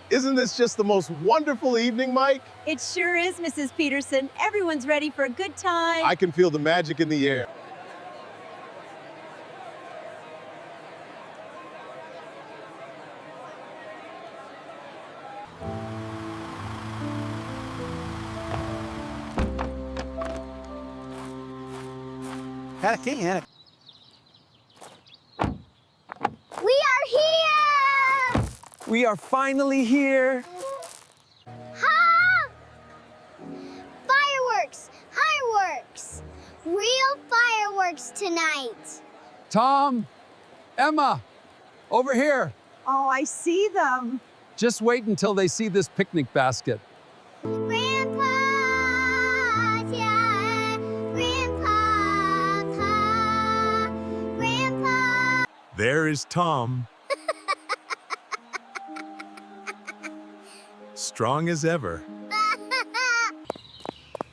Isn't this just the most wonderful evening, Mike? It sure is, Mrs. Peterson. Everyone's ready for a good time. I can feel the magic in the air. We are here! We are finally here. Ha! Fireworks! Fireworks! Real fireworks tonight! Tom, Emma, over here. Oh, I see them. Just wait until they see this picnic basket. Grandpa! Yeah! Grandpa! Grandpa! There is Tom. Strong as ever.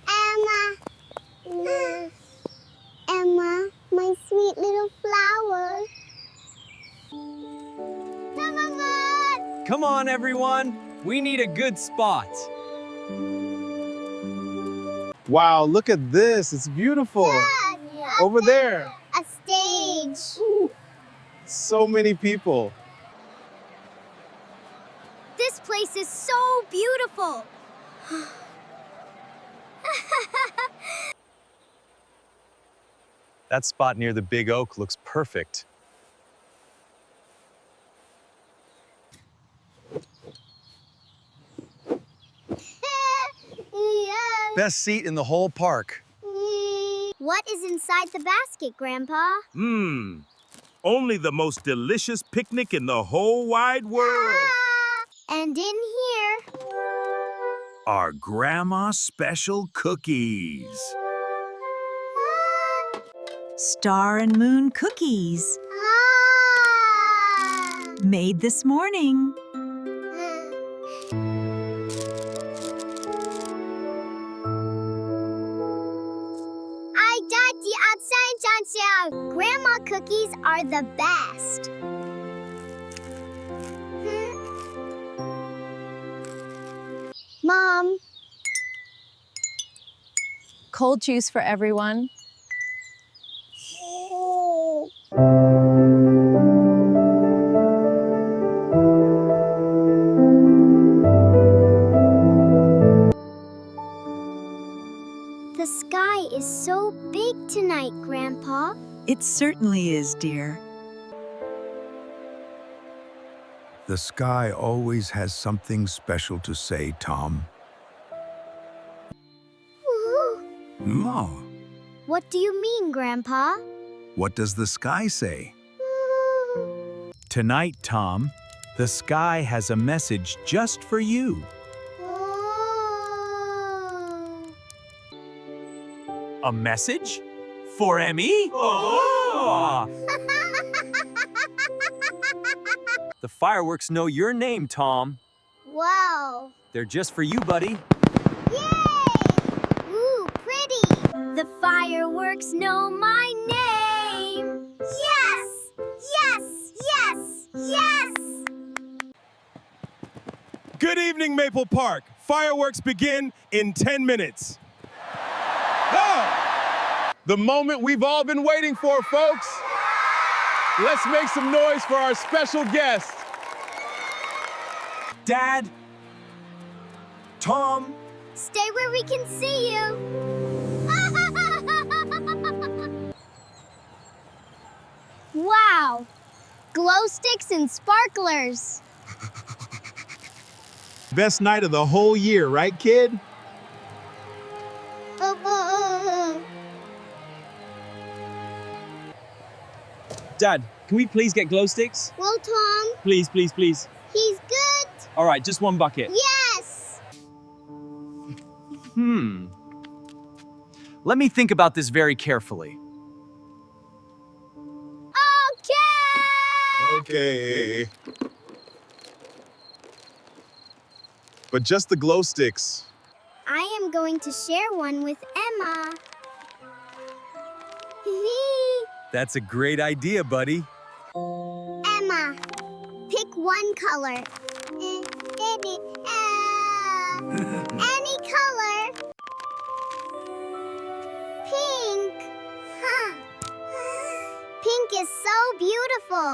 Emma! Emma, my sweet little flower. Mama! Come on, everyone. We need a good spot. Wow, look at this. It's beautiful. Yeah, Over there. a stage. So many people. This place is so beautiful. That spot near the big oak looks perfect. Best seat in the whole park. What is inside the basket, Grandpa? Only the most delicious picnic in the whole wide world. And in here, Our Grandma's special cookies. Star and moon cookies. Made this morning. Grandma cookies are the best. Mom. Cold juice for everyone. The sky is so big tonight, Grandpa. It certainly is, dear. The sky always has something special to say, Tom. Oh, What do you mean, Grandpa? what does the sky say? Tonight, Tom, the sky has a message just for you. A message? For Emmy? Oh! The fireworks know your name, Tom. Wow. They're just for you, buddy. Yay! Ooh, pretty. The fireworks know my name. Yes! Yes! Yes! Yes! Good evening, Maple Park. Fireworks begin in 10 minutes. The moment we've all been waiting for, folks. Let's make some noise for our special guest. Dad, Tom, Stay where we can see you. Wow. Glow sticks and sparklers. Best night of the whole year, right, kid? Dad, can we please get glow sticks? Well, Tom, Please, please, please. he's good. All right, just one bucket. Yes. Let me think about this very carefully. Okay. Okay. But just the glow sticks. I am going to share one with Emma. That's a great idea, buddy. Emma, pick one color. Any color. Pink. Huh. Pink is so beautiful.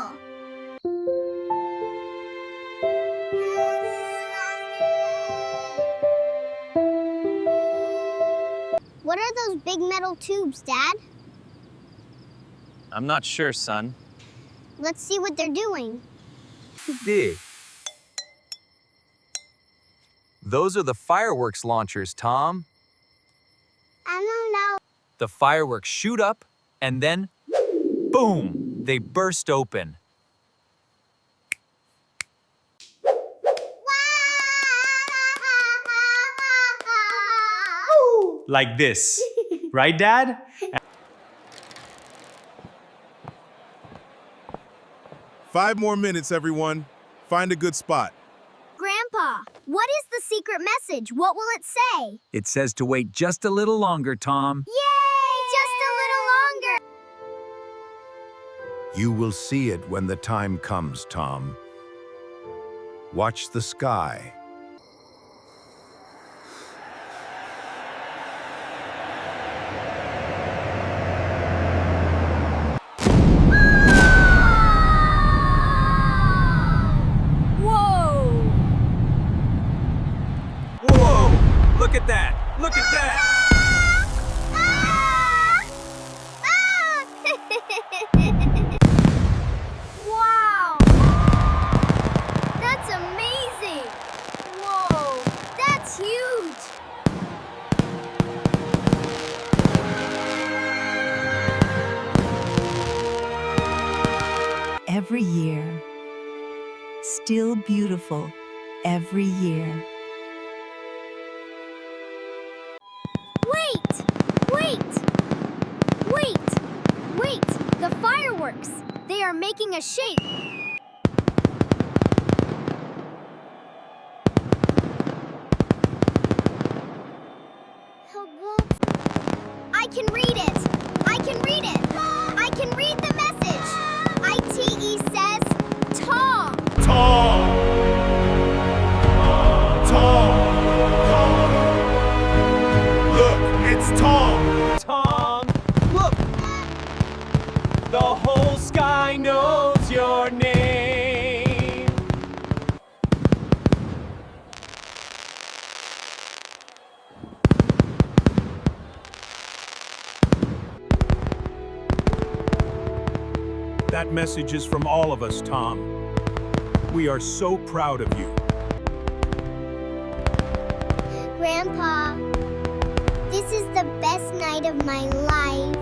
What are those big metal tubes, Dad? I'm not sure, son. Let's see what they're doing. Dig. Those are the fireworks launchers, Tom. I don't know. The fireworks shoot up, and then, boom, they burst open. Like this. Right, Dad? 5 more minutes, everyone. Find a good spot. Grandpa, what is the secret message? What will it say? It says to wait just a little longer, Tom. Yay! Just a little longer. You will see it when the time comes, Tom. Watch the sky. Whoa! Whoa! Look at that! Look at that! Wow! That's amazing! Whoa! That's huge! Every year, still beautiful every year. Wait! Wait! The fireworks! They are making a shape! I can read it! I can read the message! ITE says Tom! Tom! Look, it's Tom! Tom, look! The whole sky knows your name. That message is from all of us, Tom. We are so proud of you. Grandpa, this is the best night of my life.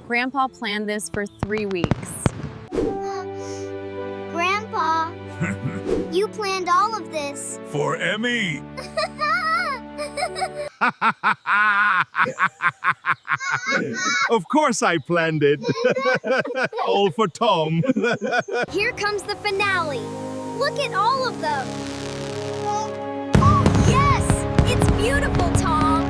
Grandpa planned this for 3 weeks. Grandpa, you planned all of this. For Emmy! Of course I planned it. All for Tom. Here comes the finale. Look at all of them. Oh, yes! It's beautiful, Tom.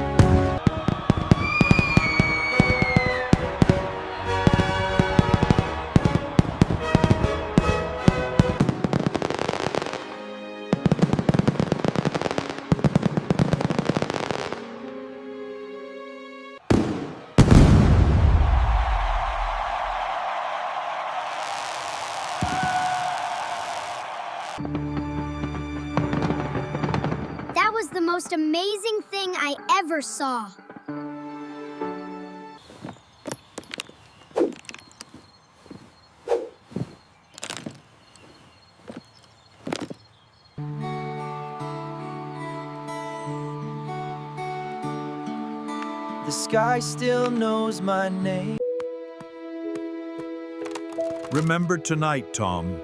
That was the most amazing thing I ever saw. The sky still knows my name. Remember tonight, Tom.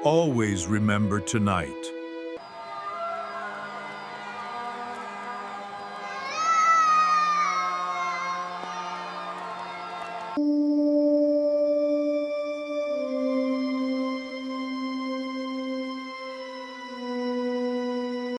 Always remember tonight.